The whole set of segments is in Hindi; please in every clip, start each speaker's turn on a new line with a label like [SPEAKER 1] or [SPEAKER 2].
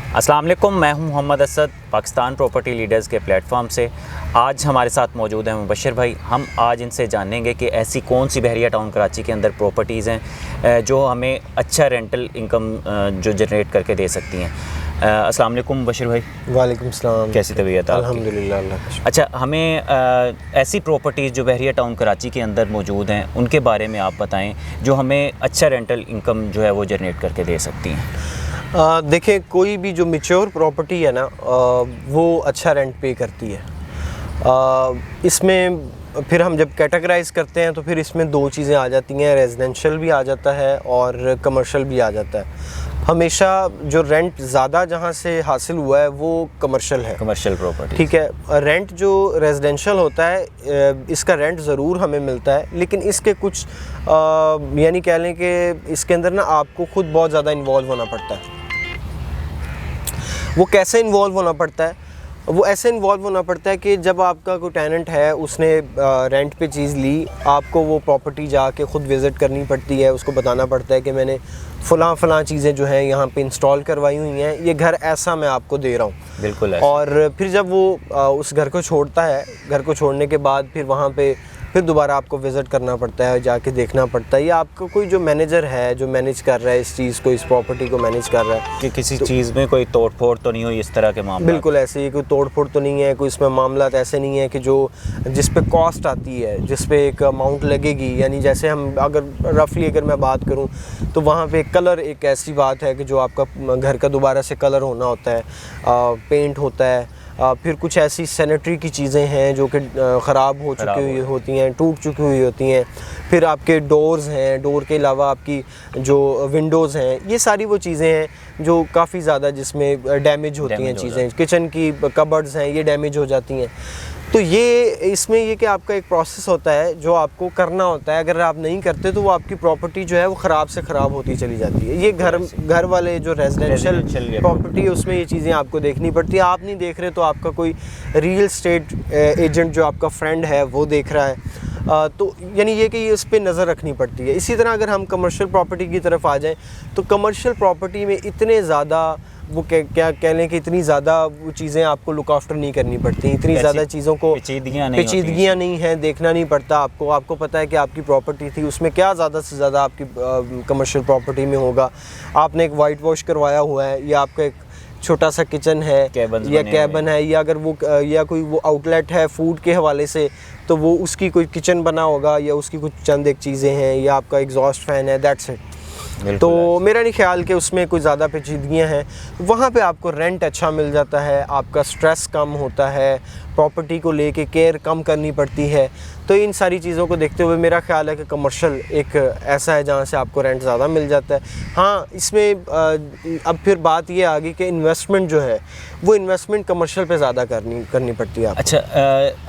[SPEAKER 1] अस्सलाम वालेकुम, मैं हूं मोहम्मद असद पाकिस्तान प्रॉपर्टी लीडर्स के प्लेटफॉर्म से। आज हमारे साथ मौजूद हैं मुबशर भाई। हम आज इनसे जानेंगे कि ऐसी कौन सी बहरिया टाउन कराची के अंदर प्रॉपर्टीज़ हैं जो हमें अच्छा रेंटल इनकम जो जनरेट करके दे सकती हैं। अस्सलाम वालेकुम मुबशर भाई।
[SPEAKER 2] वालेकुम सलाम।
[SPEAKER 1] कैसी तबीयत है?
[SPEAKER 2] अल्हम्दुलिल्लाह, अल्लाह का शुक्र।
[SPEAKER 1] अच्छा, हमें ऐसी प्रॉपर्टीज़ जो बहरिया टाउन कराची के अंदर मौजूद हैं उनके बारे में आप बताएं जो हमें अच्छा रेंटल इनकम जो है वो जनरेट करके दे सकती हैं।
[SPEAKER 2] देखें, कोई भी जो मैच्योर प्रॉपर्टी है ना वो अच्छा रेंट पे करती है। इसमें फिर हम जब कैटेगराइज़ करते हैं तो फिर इसमें दो चीज़ें आ जाती हैं, रेजिडेंशियल भी आ जाता है और कमर्शियल भी आ जाता है। हमेशा जो रेंट ज़्यादा जहाँ से हासिल हुआ है वो कमर्शियल है,
[SPEAKER 1] कमर्शियल प्रॉपर्टी।
[SPEAKER 2] ठीक है। रेंट जो रेजिडेंशियल होता है इसका रेंट ज़रूर हमें मिलता है, लेकिन इसके कुछ यानी कह लें कि इसके अंदर ना आपको खुद बहुत ज़्यादा इन्वॉल्व होना पड़ता है। वो कैसे इन्वॉल्व होना पड़ता है? वो ऐसे इन्वॉल्व होना पड़ता है कि जब आपका कोई टेनेंट है, उसने रेंट पे चीज़ ली, आपको वो प्रॉपर्टी जाके ख़ुद विज़िट करनी पड़ती है, उसको बताना पड़ता है कि मैंने फ़लाँ चीज़ें जो हैं यहाँ पे इंस्टॉल करवाई हुई हैं, ये घर ऐसा मैं आपको दे रहा हूँ।
[SPEAKER 1] बिल्कुल ऐसा।
[SPEAKER 2] और फिर जब वो उस घर को छोड़ता है, घर को छोड़ने के बाद फिर वहाँ पे फिर दोबारा आपको विज़िट करना पड़ता है, जाके देखना पड़ता है, या आपको कोई जो मैनेजर है जो मैनेज कर रहा है इस चीज़ को, इस प्रॉपर्टी को मैनेज कर रहा है
[SPEAKER 1] कि किसी चीज़ में कोई तोड़ फोड़ तो नहीं हुई, इस तरह के मामले।
[SPEAKER 2] बिल्कुल ऐसे ही, कोई तोड़ फोड़ तो नहीं है, कोई इसमें मामला ऐसे नहीं है कि जो जिस पे कॉस्ट आती है, जिस पे एक अमाउंट लगेगी। यानी जैसे हम अगर रफली अगर मैं बात करूं तो वहाँ पे कलर एक ऐसी बात है कि जो आपका घर का दोबारा से कलर होना होता है, पेंट होता है, फिर कुछ ऐसी सैनिटरी की चीज़ें हैं जो कि ख़राब हो चुकी हुई होती हैं, टूट चुकी हुई होती हैं। फिर आपके डोर्स हैं, डोर के अलावा आपकी जो विंडोज़ हैं, ये सारी वो चीज़ें हैं जो काफ़ी ज़्यादा जिसमें डैमेज होती हैं चीज़ें। किचन की कबर्ड्स हैं, ये डैमेज हो जाती हैं। तो ये इसमें ये कि आपका एक प्रोसेस होता है जो आपको करना होता है। अगर आप नहीं करते तो वो आपकी प्रॉपर्टी जो है वो ख़राब से ख़राब होती चली जाती है। ये घर वाले जो रेजिडेंशियल प्रॉपर्टी है उसमें ये चीज़ें आपको देखनी पड़ती है। आप नहीं देख रहे तो आपका कोई रियल एस्टेट एजेंट जो आपका फ्रेंड है वो देख रहा है। तो यानी ये कि इस पे नज़र रखनी पड़ती है। इसी तरह अगर हम कमर्शियल प्रॉपर्टी की तरफ आ जाएँ तो कमर्शियल प्रॉपर्टी में इतने ज़्यादा वो क्या कह लें कि इतनी ज़्यादा वो चीज़ें आपको लुक आफ्टर नहीं करनी पड़ती, इतनी ज़्यादा चीज़ों को पेचीदगियाँ नहीं हैं, देखना नहीं पड़ता आपको पता है कि आपकी प्रॉपर्टी थी, उसमें क्या ज़्यादा से ज़्यादा आपकी कमर्शियल प्रॉपर्टी में होगा। आपने एक वाइट वॉश करवाया हुआ है, या आपका एक छोटा सा किचन है या कैबन है, या अगर वो या कोई वो आउटलेट है फूड के हवाले से तो वो उसकी कोई किचन बना होगा, या उसकी कुछ चंद एक चीज़ें हैं, या आपका एग्जॉस्ट फैन है, दैट्स इट। तो मेरा नहीं ख्याल कि उसमें कोई ज़्यादा पेचीदगियाँ हैं। वहाँ पे आपको रेंट अच्छा मिल जाता है, आपका स्ट्रेस कम होता है, प्रॉपर्टी को लेके केयर कम करनी पड़ती है। तो इन सारी चीज़ों को देखते हुए मेरा ख्याल है कि कमर्शियल एक ऐसा है जहाँ से आपको रेंट ज़्यादा मिल जाता है। हाँ, इसमें अब फिर बात ये आ गई कि इन्वेस्टमेंट जो है वो इन्वेस्टमेंट कमर्शियल पे ज़्यादा करनी पड़ती है आपको।
[SPEAKER 1] अच्छा,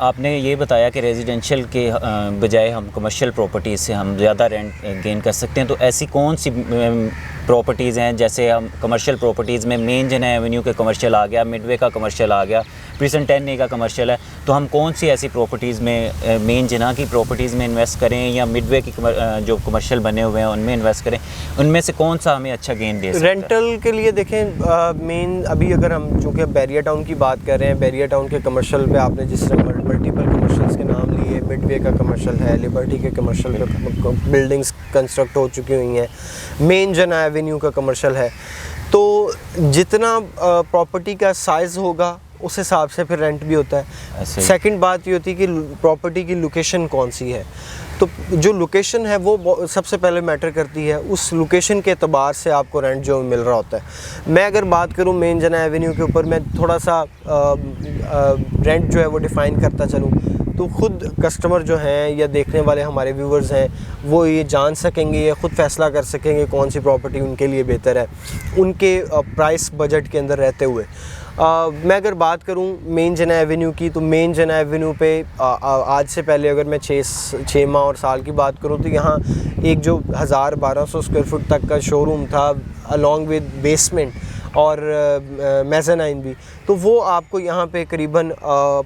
[SPEAKER 1] आपने ये बताया कि रेजिडेंशियल के बजाय हम कमर्शियल प्रॉपर्टीज़ से हम ज़्यादा रेंट गेन कर सकते हैं। तो ऐसी कौन सी प्रॉपर्टीज़ हैं? जैसे हम कमर्शियल प्रॉपर्टीज़ में मेन जना एवेन्यू के कमर्शियल आ गया, मिडवे का कमर्शियल आ गया, प्रिसन 10A का कमर्शियल है, तो हम कौन सी ऐसी प्रॉपर्टीज़ में मेन जना की प्रॉपर्टीज़ में इन्वेस्ट करें, या मिडवे की जो कमर्शियल बने हुए हैं उनमें इन्वेस्ट करें? उनमें से कौन सा हमें अच्छा गेन दे सकता है?
[SPEAKER 2] रेंटल के लिए देखें, मेन अभी अगर हम चूँकि बैरिया टाउन की बात कर रहे हैं, बैरिया टाउन के कमर्शियल पे आपने जिस तरह मल्टीपल कमर्शियल्स के नाम लिए, मिडवे का कमर्शियल है, लिबर्टी के कमर्शियल पे बिल्डिंग्स कंस्ट्रक्ट हो चुकी हुई हैं, मेन जना एवेन्यू का कमर्शियल है। तो जितना प्रॉपर्टी का साइज़ होगा उस हिसाब से फिर रेंट भी होता है। सेकंड बात ये होती है कि प्रॉपर्टी की लोकेशन कौन सी है। तो जो लोकेशन है वो सबसे पहले मैटर करती है, उस लोकेशन के एतबार से आपको रेंट जो मिल रहा होता है। मैं अगर बात करूं मेन जना एवेन्यू के ऊपर, मैं थोड़ा सा रेंट जो है वो डिफ़ाइन करता चलूं तो ख़ुद कस्टमर जो हैं या देखने वाले हमारे व्यूवर्स हैं वो ये जान सकेंगे या ख़ुद फ़ैसला कर सकेंगे कौन सी प्रॉपर्टी उनके लिए बेहतर है, उनके प्राइस बजट के अंदर रहते हुए। मैं अगर बात करूं मेन जना एवेन्यू की, तो मेन जना एवेन्यू पे आज से पहले अगर मैं 6 माह और साल की बात करूं तो यहाँ एक जो 1000-1200 स्क्वायर फुट तक का शोरूम था अलॉन्ग विद बेसमेंट और मेज़ानाइन भी, तो वो आपको यहाँ पे करीबन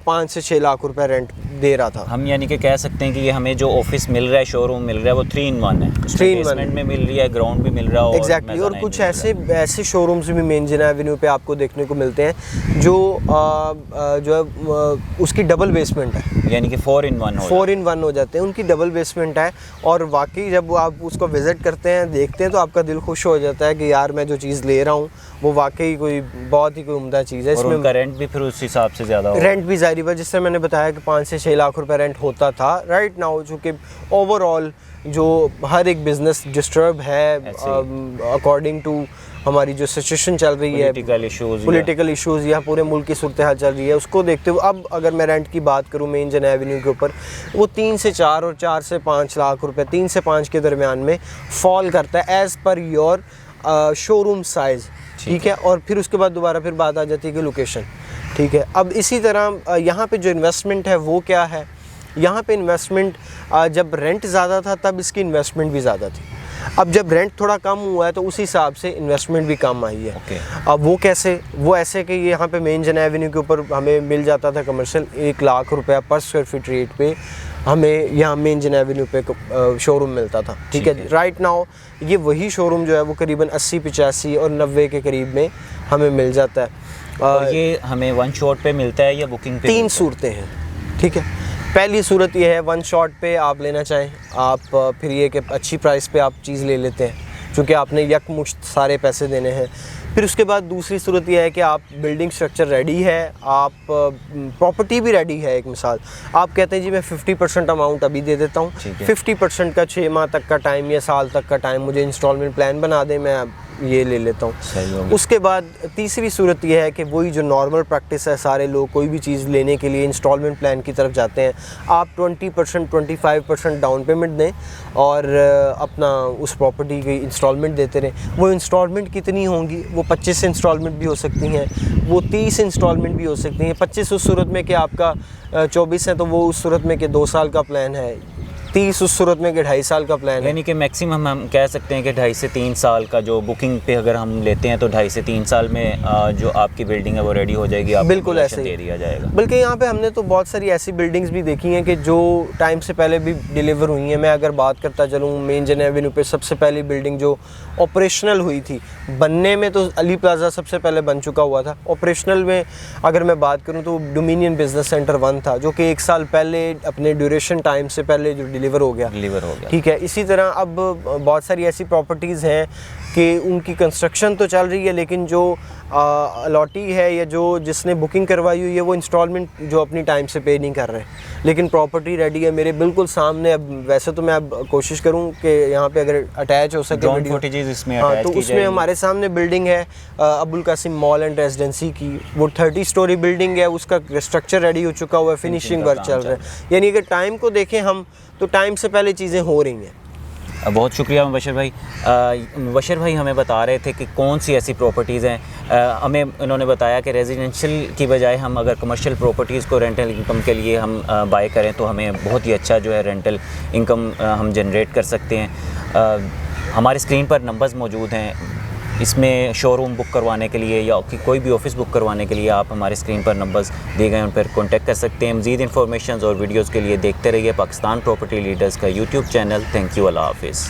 [SPEAKER 2] 5 से 6 लाख रुपए रेंट दे रहा था।
[SPEAKER 1] हम यानी कि कह सकते हैं कि ये हमें जो ऑफिस मिल रहा है, शोरूम मिल रहा है, वो 3 in 1 है।
[SPEAKER 2] 3 in 1
[SPEAKER 1] बेसमेंट में मिल रही है, ग्राउंड भी मिल रहा है,
[SPEAKER 2] एग्जैक्टली। और कुछ ऐसे शोरूम्स भी मेन जिना एवेन्यू पे आपको देखने को मिलते हैं जो जो है उसकी डबल बेसमेंट है,
[SPEAKER 1] यानी कि 4 in 1
[SPEAKER 2] 4 in 1 हो जाते हैं, उनकी डबल बेसमेंट है। और वाकई जब आप उसको विज़िट करते हैं, देखते हैं, तो आपका दिल खुश हो जाता है कि यार मैं जो चीज़ ले रहा हूँ वो वाकई कोई बहुत ही कोई उम्दा चीज़ है।
[SPEAKER 1] और
[SPEAKER 2] इसमें
[SPEAKER 1] उनका रेंट भी फिर उस हिसाब से ज़्यादा होगा।
[SPEAKER 2] रेंट भी ज़ाहिर है, जिससे मैंने बताया कि 5 से 6 लाख रुपए रेंट होता था। राइट नाउ चूँकि ओवरऑल जो हर एक बिज़नेस डिस्टर्ब है अकॉर्डिंग टू हमारी जो सिचुएशन चल रही है, पॉलिटिकल इश्यूज़ या पूरे मुल्क की सूरत हाल चल रही है, उसको देखते हुए अब अगर मैं रेंट की बात करूँ मेन जिना एवेन्यू के ऊपर, वो 3 से 4 और 4 से 5 लाख रुपए, 3 से 5 के दरमियान में फॉल करता है as per your showroom size. ठीक है। और फिर उसके बाद दोबारा फिर बात आ जाती है कि लोकेशन। ठीक है। अब इसी तरह यहाँ पे जो इन्वेस्टमेंट है वो क्या है, यहाँ पे इन्वेस्टमेंट जब रेंट ज़्यादा था तब इसकी इन्वेस्टमेंट भी ज़्यादा थी। अब जब रेंट थोड़ा कम हुआ है तो उस हिसाब से इन्वेस्टमेंट भी कम आई है। अब वो कैसे, वो ऐसे कि यहाँ पे मेन जिना एवेन्यू के ऊपर हमें मिल जाता था कमर्शियल 1 लाख रुपया पर स्क्वायर फीट रेट पे, हमें यहाँ मेन जिना एवेन्यू पे शोरूम मिलता था। ठीक है। राइट नाउ ये वही शोरूम जो है वो करीबन 80, 85 और 90 के करीब में हमें मिल जाता है।
[SPEAKER 1] और ये हमें 1 शॉट पे मिलता है या बुकिंग पे?
[SPEAKER 2] 3 सूरतें हैं। ठीक है। पहली सूरत ये है 1 शॉट पे आप लेना चाहें आप, फिर ये कि अच्छी प्राइस पे आप चीज़ ले लेते हैं क्योंकि आपने यकमुश्त सारे पैसे देने हैं। फिर उसके बाद दूसरी सूरत यह है कि आप बिल्डिंग स्ट्रक्चर रेडी है, आप प्रॉपर्टी भी रेडी है। एक मिसाल आप कहते हैं जी मैं 50% अमाउंट अभी दे देता हूँ, 50% का 6 माह तक का टाइम या साल तक का टाइम मुझे इंस्टॉलमेंट प्लान बना दें, मैं ये ले लेता हूँ। उसके बाद तीसरी सूरत यह है कि वही जो नॉर्मल प्रैक्टिस है, सारे लोग कोई भी चीज़ लेने के लिए इंस्टॉलमेंट प्लान की तरफ जाते हैं, आप 20%, 25% डाउन पेमेंट दें और अपना उस प्रॉपर्टी की इंस्टॉलमेंट देते रहें। वो इंस्टॉलमेंट कितनी होंगी, वो 25 इंस्टॉलमेंट भी हो सकती हैं, वो 30 इंस्टॉलमेंट भी हो सकती हैं। 25 उस सूरत में कि आपका 24 है तो वो उस सूरत में कि 2 साल का प्लान है, 30 उस सूरत में कि 2.5 साल का प्लान है।
[SPEAKER 1] यानी कि मैक्सिमम हम कह सकते हैं कि 2.5 से 3 साल का जो बुकिंग पे अगर हम लेते हैं तो 2.5 से 3 साल में जो आपकी बिल्डिंग है वो रेडी हो जाएगी, आपको
[SPEAKER 2] बिल्कुल ऐसे
[SPEAKER 1] दे दिया जाएगा।
[SPEAKER 2] बल्कि यहाँ पे हमने तो बहुत सारी ऐसी बिल्डिंग्स भी देखी हैं कि जो टाइम से पहले भी डिलीवर हुई हैं। मैं अगर बात करता चलूँ मेन जिना एवेन्यू पे सबसे पहली बिल्डिंग जो ऑपरेशनल हुई थी, बनने में तो अली प्लाजा सबसे पहले बन चुका हुआ था, ऑपरेशनल में अगर मैं बात करूँ तो डोमिनियन बिजनेस सेंटर 1 था जो कि 1 साल पहले अपने ड्यूरेशन टाइम से पहले जो डिलीवर हो गया। ठीक है। इसी तरह अब बहुत सारी ऐसी प्रॉपर्टीज़ हैं कि उनकी कंस्ट्रक्शन तो चल रही है लेकिन जो अलॉटी है या जो जिसने बुकिंग करवाई हुई है वो इंस्टॉलमेंट जो अपनी टाइम से पे नहीं कर रहे, लेकिन प्रॉपर्टी रेडी है मेरे बिल्कुल सामने। अब वैसे तो मैं अब कोशिश करूं कि यहाँ पे अगर अटैच हो सके
[SPEAKER 1] वीडियो इसमें
[SPEAKER 2] तो उसमें हमारे सामने बिल्डिंग है Abul Kasim mall and residency की, वो 30 स्टोरी बिल्डिंग है, उसका स्ट्रक्चर रेडी हो चुका हुआ है, फिनिशिंग वर्क चल रहा है। यानी अगर टाइम को देखें हम तो टाइम से पहले चीज़ें हो रही हैं।
[SPEAKER 1] बहुत शुक्रिया मुबशर भाई। मुबशर भाई हमें बता रहे थे कि कौन सी ऐसी प्रॉपर्टीज़ हैं, हमें उन्होंने बताया कि रेजिडेंशियल की बजाय हम अगर कमर्शियल प्रॉपर्टीज़ को रेंटल इनकम के लिए हम बाय करें तो हमें बहुत ही अच्छा जो है रेंटल इनकम हम जनरेट कर सकते हैं। हमारे स्क्रीन पर नंबर्स मौजूद हैं, इसमें शोरूम बुक करवाने के लिए या कोई भी ऑफिस बुक करवाने के लिए आप हमारे स्क्रीन पर नंबर्स दिए गए उन पर कॉन्टैक्ट कर सकते हैं। मज़ीद इन्फॉर्मेशन और वीडियोज़ के लिए देखते रहिए पाकिस्तान प्रॉपर्टी लीडर्स का यूट्यूब चैनल। थैंक यू, अल्लाह हाफिज़।